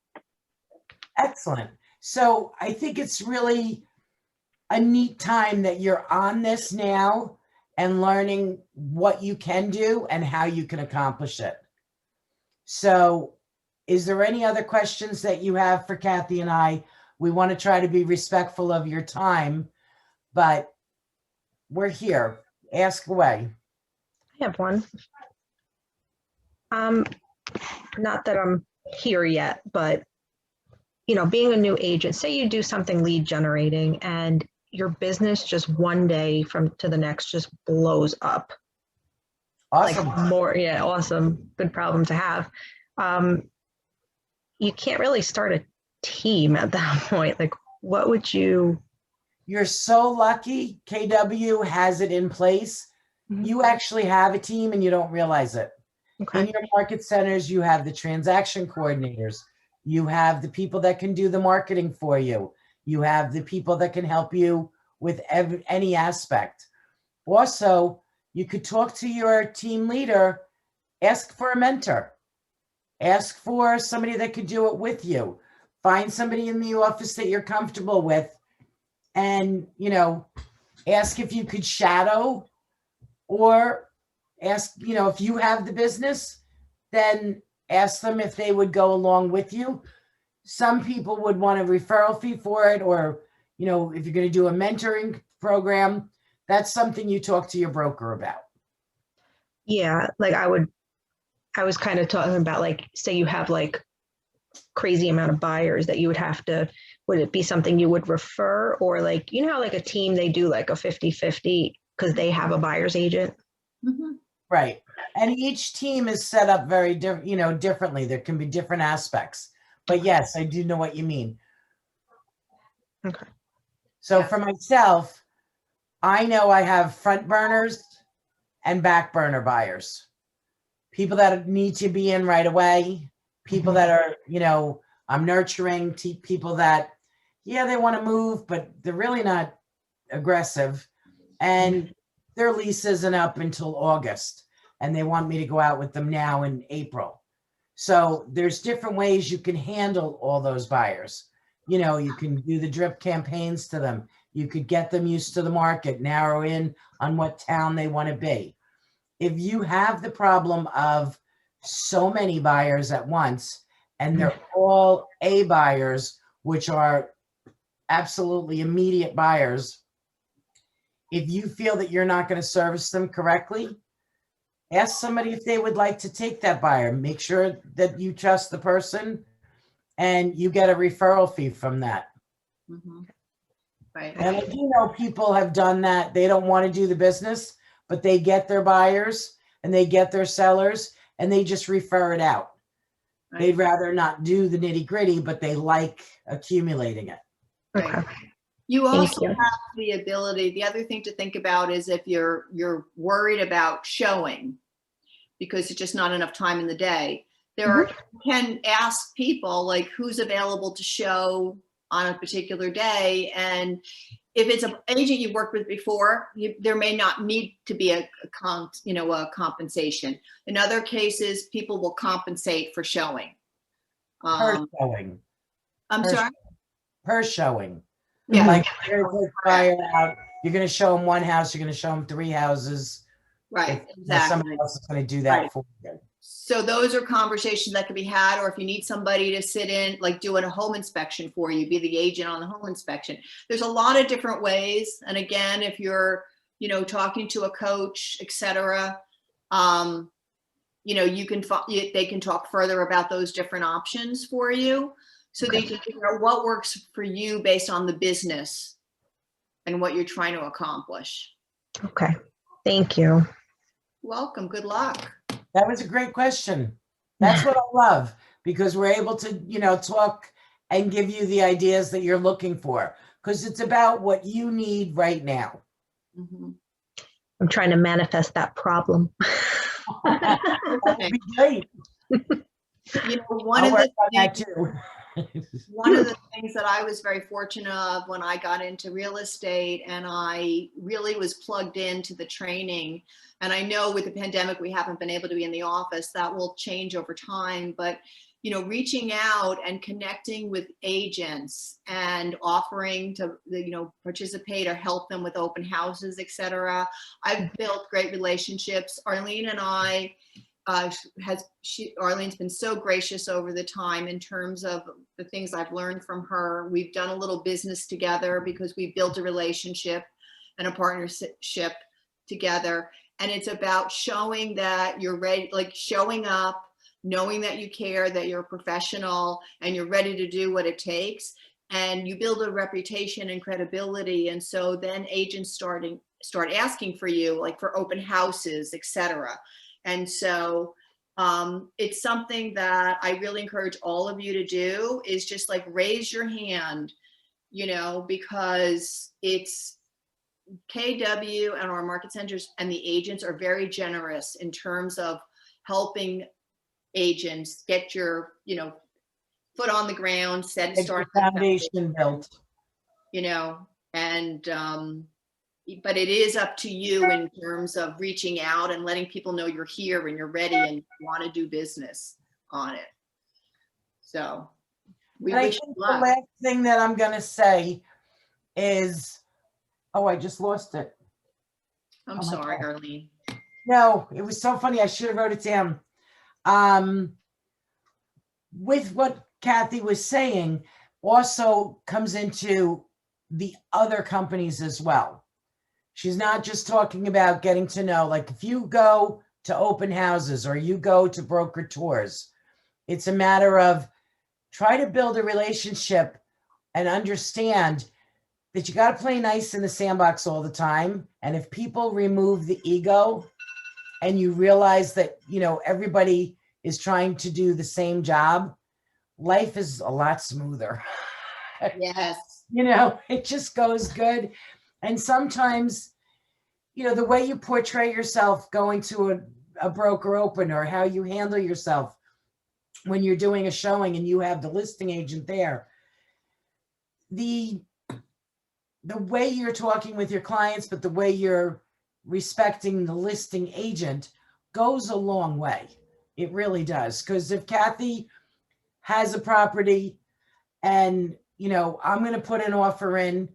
Excellent. So I think it's really a neat time that you're on this now and learning what you can do and how you can accomplish it. So is there any other questions that you have for Kathy and I? We want to try to be respectful of your time, but we're here. Ask away.
I have one. Not that I'm here yet, but being a new agent, say you do something lead generating and your business just one day to the next just blows up.
Awesome.
Like awesome. Good problem to have. You can't really start a team at that point. Like, what would you?
You're so lucky KW has it in place. Mm-hmm. You actually have a team and you don't realize it. Okay. In your market centers, you have the transaction coordinators. You have the people that can do the marketing for you. You have the people that can help you with any aspect. Also, you could talk to your team leader, ask for a mentor, ask for somebody that could do it with you. Find somebody in the office that you're comfortable with and, ask if you could shadow or ask, if you have the business, then ask them if they would go along with you. Some people would want a referral fee for it, or, if you're going to do a mentoring program, that's something you talk to your broker about.
Yeah, I was kind of talking about, say you have crazy amount of buyers that you would have to, would it be something you would refer, or how a team, they do a 50-50 because they have a buyer's agent?
Mm-hmm.
Right. And each team is set up very different, differently. There can be different aspects, but yes, I do know what you mean.
Okay.
So for myself, I know I have front burners and back burner buyers, people that need to be in right away, people that are, I'm nurturing, people that, they want to move, but they're really not aggressive. And their lease isn't up until August, and they want me to go out with them now in April. So there's different ways you can handle all those buyers. You can do the drip campaigns to them. You could get them used to the market, narrow in on what town they want to be. If you have the problem of so many buyers at once and they're all A buyers, which are absolutely immediate buyers, if you feel that you're not going to service them correctly, ask somebody if they would like to take that buyer. Make sure that you trust the person and you get a referral fee from that.
Mhm. Right.
And I do know people have done that. They don't want to do the business, but they get their buyers and they get their sellers and they just refer it out. They'd rather not do the nitty gritty, but they like accumulating it.
Okay.
You
Thank
also
you.
have the ability, the other thing to think about is if you're worried about showing because it's just not enough time in the day, there are, you can ask people like who's available to show on a particular day. And if it's an agent you've worked with before, there may not need to be a compensation. In other cases, people will compensate for showing.
Per showing.
I'm
Per
sorry?
Per showing.
Yeah.
Like you're going to buyer out, you're going to show them one house, you're going to show them 3 houses.
Right,
If
exactly.
somebody else is going to do that
Right.
for you.
So those are conversations that can be had, or if you need somebody to sit in, like doing a home inspection for you, be the agent on the home inspection. There's a lot of different ways. And again, if you're, talking to a coach, et cetera, you can, they can talk further about those different options for you. So they can figure out what works for you based on the business and what you're trying to accomplish.
Okay. Thank you.
Welcome. Good luck.
That was a great question. That's what I love, because we're able to, talk and give you the ideas that you're looking for, because it's about what you need right now.
Mhm.
I'm trying to manifest that problem.
That would be great.
One
I'll
of
work
the
on that
things,
too.
one of the things that I was very fortunate of when I got into real estate, and I really was plugged into the training. And I know with the pandemic, we haven't been able to be in the office. That will change over time. But, reaching out and connecting with agents and offering to, participate or help them with open houses, et cetera. I've built great relationships. Arlene and I, Arlene's been so gracious over the time in terms of the things I've learned from her. We've done a little business together because we built a relationship and a partnership together. And it's about showing that you're ready, like showing up, knowing that you care, that you're a professional and you're ready to do what it takes. And you build a reputation and credibility. And so then agents start asking for you, like for open houses, et cetera. And so it's something that I really encourage all of you to do, is just like raise your hand, because it's KW and our market centers and the agents are very generous in terms of helping agents get your, foot on the ground,
Get
start
your foundation built.
and but it is up to you in terms of reaching out and letting people know you're here and you're ready and want to do business on it. So we
And I
wish you
think the
luck.
last thing that I'm going to say is, I just lost it.
I'm
my
sorry,
God.
Arlene.
No, it was so funny. I should have wrote it down. With what Kathy was saying, also comes into the other companies as well. She's not just talking about getting to know, like if you go to open houses or you go to broker tours, it's a matter of try to build a relationship and understand that you got to play nice in the sandbox all the time. And if people remove the ego and you realize that, everybody is trying to do the same job, life is a lot smoother.
Yes.
It just goes good. And sometimes, the way you portray yourself going to a broker open, or how you handle yourself when you're doing a showing and you have the listing agent there, the way you're talking with your clients, but the way you're respecting the listing agent goes a long way. It really does. Because if Kathy has a property and, I'm going to put an offer in,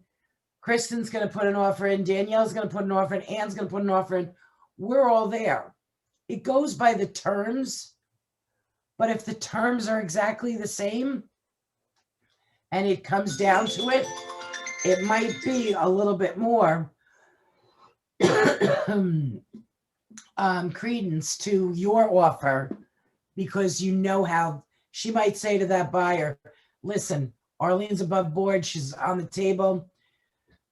Kristen's going to put an offer in, Danielle's going to put an offer in, Ann's going to put an offer in, we're all there. It goes by the terms, But if the terms are exactly the same and it comes down to it, it might be a little bit more credence to your offer, because you know how she might say to that buyer, listen, Arlene's above board. She's on the table.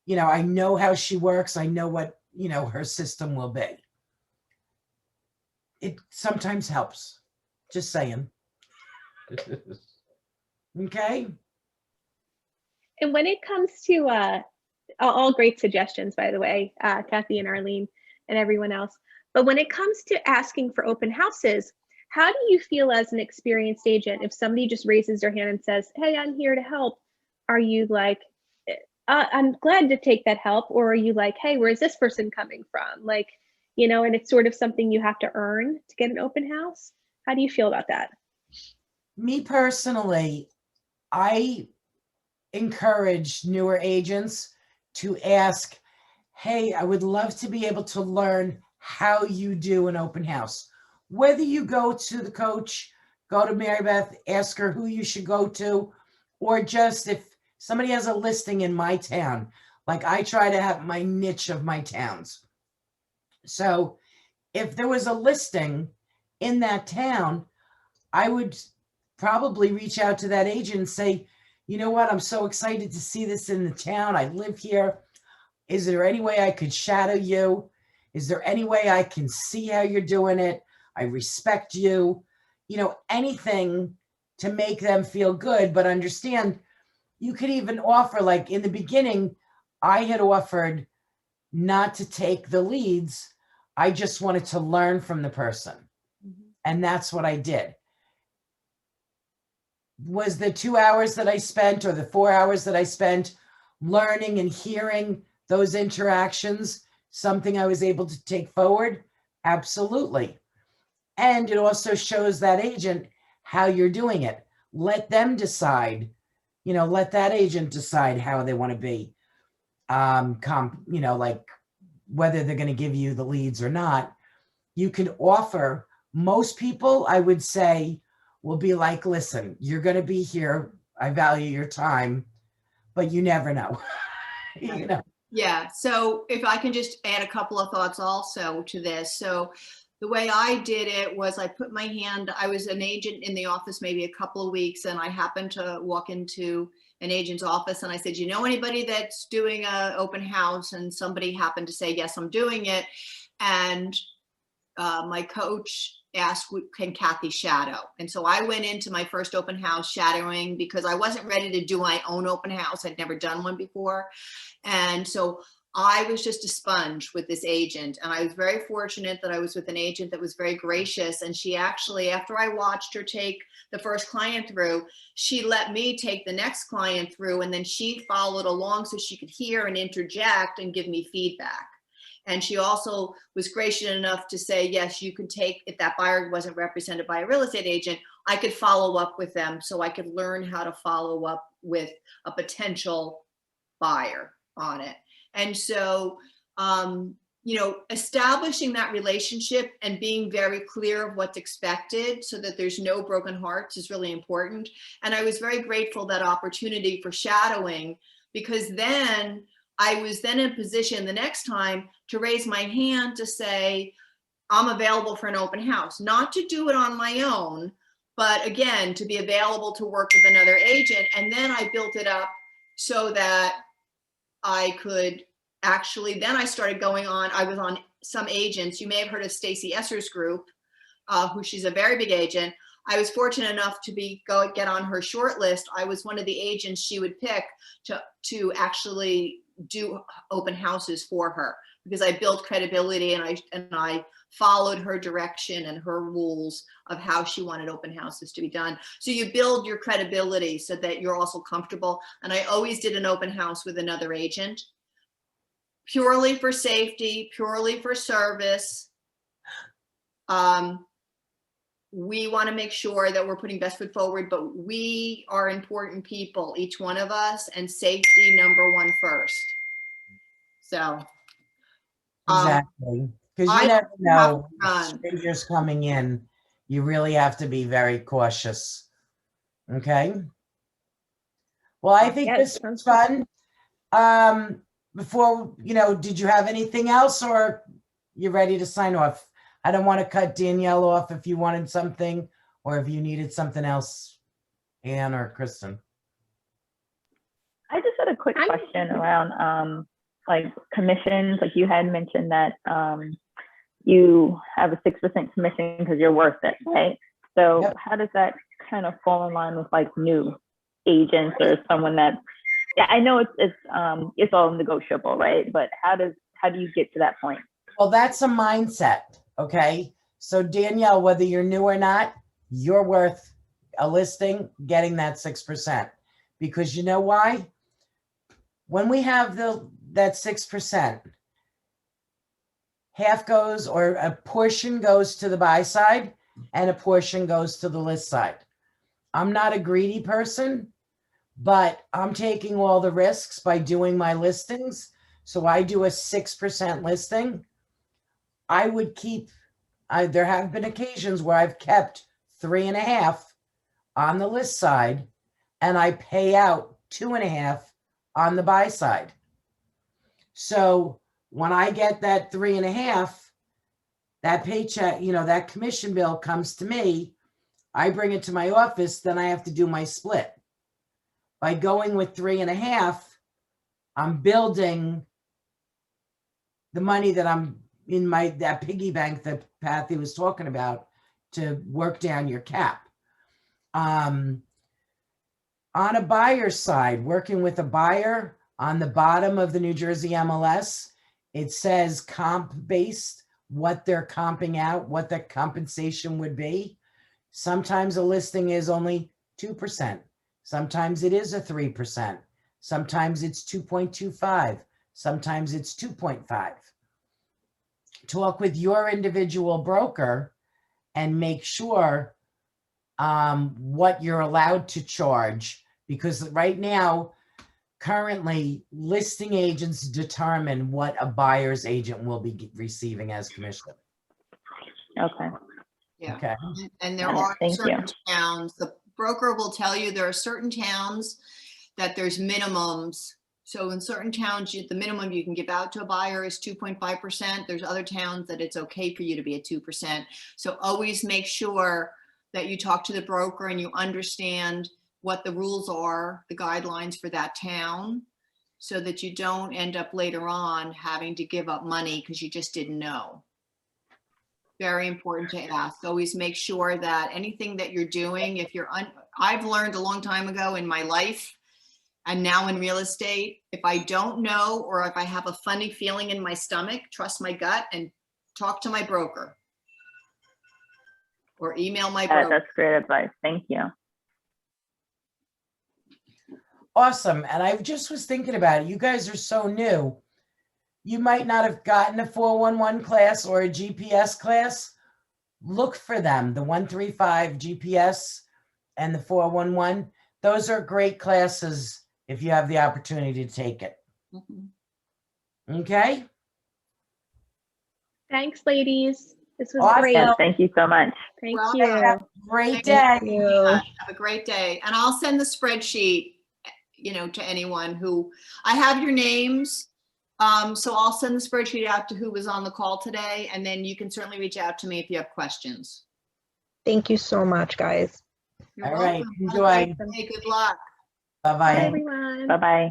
You know, I know how she works. I know what, you know, her system will be. It sometimes helps. Just saying. Okay.
And when it comes to all great suggestions, by the way, Kathy and Arlene and everyone else. But when it comes to asking for open houses, how do you feel as an experienced agent if somebody just raises their hand and says, hey, I'm here to help? Are you like, I'm glad to take that help? Or are you like, hey, where's this person coming from? Like, you know, and it's sort of something you have to earn to get an open house. How do you feel about that?
Me personally, I encourage newer agents to ask, hey, I would love to be able to learn how you do an open house. Whether you go to the coach, go to Mary Beth, ask her who you should go to, or just if somebody has a listing in my town, like I try to have my niche of my towns. So if there was a listing in that town, I would probably reach out to that agent and say, you know what, I'm so excited to see this in the town. I live here. Is there any way I could shadow you? Is there any way I can see how you're doing it? I respect you. You know, anything to make them feel good, but understand you could even offer, like in the beginning, I had offered not to take the leads. I just wanted to learn from the person. And that's what I did. Was the 2 hours that I spent or the 4 hours that I spent learning and hearing those interactions something I was able to take forward? Absolutely. And it also shows that agent how you're doing it. Let them decide, you know, let that agent decide how they want to be. You know, like whether they're going to give you the leads or not. You can offer, most people, I would say, will be like, listen, you're going to be here. I value your time, but you never know. You know.
Yeah. So if I can just add a couple of thoughts also to this. So the way I did it was I put my hand, I was an agent in the office maybe a couple of weeks, and I happened to walk into an agent's office and I said, you know anybody that's doing an open house? And somebody happened to say, yes, I'm doing it. And my coach asked, can Kathy shadow? And so I went into my first open house shadowing because I wasn't ready to do my own open house. I'd never done one before. And so I was just a sponge with this agent. And I was very fortunate that I was with an agent that was very gracious. And she actually, after I watched her take the first client through, she let me take the next client through. And then she followed along so she could hear and interject and give me feedback. And she also was gracious enough to say, yes, you can take, if that buyer wasn't represented by a real estate agent, I could follow up with them so I could learn how to follow up with a potential buyer on it. And so, you know, establishing that relationship and being very clear of what's expected so that there's no broken hearts is really important. And I was very grateful that opportunity for shadowing, because then I was then in a position the next time to raise my hand to say, I'm available for an open house, not to do it on my own, but again, to be available to work with another agent. And then I built it up so that I could actually, then I started going on, I was on some agents. You may have heard of Stacey Esser's group, who she's a very big agent. I was fortunate enough to get on her short list. I was one of the agents she would pick to actually do open houses for her, because I built credibility and I followed her direction and her rules of how she wanted open houses to be done. So you build your credibility so that you're also comfortable. And I always did an open house with another agent, purely for safety, purely for service. We want to make sure that we're putting best foot forward, but we are important people, each one of us, and safety number one first. So
Exactly. Because you never know strangers coming in. you really have to be very cautious. Okay. Well, I think
Yes,
this was
sounds
fun. Before, did you have anything else, or you ready to sign off? I don't want to cut Danielle off if you wanted something or if you needed something else, Anne or Kristen.
I just had a quick question around like commissions. Like you had mentioned that you have a 6% commission because you're worth it, right? So
Yep.
how does that kind of fall in line with like new agents or someone that, yeah, I know it's all negotiable, right? But how do you get to that point?
Well, that's a mindset, okay? So Danielle, whether you're new or not, you're worth a listing getting that 6%. Because you know why? When we have that 6%, half goes, or a portion goes to the buy side and a portion goes to the list side. I'm not a greedy person, but I'm taking all the risks by doing my listings. So I do a 6% listing. I would keep, there have been occasions where I've kept 3.5 on the list side and I pay out 2.5 on the buy side. So when I get that 3.5, that paycheck, that commission bill comes to me, I bring it to my office, then I have to do my split. By going with 3.5, I'm building the money that I'm in that piggy bank that Patty was talking about to work down your cap. On a buyer's side, working with a buyer, on the bottom of the New Jersey MLS, it says comp based, what they're comping out, what the compensation would be. Sometimes a listing is only 2%. Sometimes it is a 3%. Sometimes it's 2.25. Sometimes it's 2.5. Talk with your individual broker and make sure what you're allowed to charge, because right now, currently, listing agents determine what a buyer's agent will be receiving as commission.
Okay.
Yeah.
Okay.
And there
Got it.
are
Thank
certain
you.
towns, the broker will tell you there are certain towns that there's minimums. So in certain towns, the minimum you can give out to a buyer is 2.5%. There's other towns that it's okay for you to be at 2%. So always make sure that you talk to the broker and you understand what the rules are, the guidelines for that town, so that you don't end up later on having to give up money because you just didn't know. Very important to ask. Always make sure that anything that you're doing, if you're, I've learned a long time ago in my life and now in real estate, if I don't know, or if I have a funny feeling in my stomach, trust my gut and talk to my broker or email my broker.
That's great advice. Thank you.
Awesome. And I just was thinking about it. You guys are so new. You might not have gotten a 411 class or a GPS class. Look for them, the 135 GPS and the 411. Those are great classes if you have the opportunity to take it.
Mhm.
Okay?
Thanks, ladies. This was
Awesome.
great.
Yes, thank you so much.
Thank
Well
you.
done.
Great
Thank
day.
Have a great day. And I'll send the spreadsheet, to anyone who, I have your names. So I'll send the spreadsheet out to who was on the call today, and then you can certainly reach out to me if you have questions.
Thank you so much, guys.
You're
All right.
welcome.
Enjoy.
Hey, good luck.
Bye,
Bye-bye.
everyone.
Bye-bye.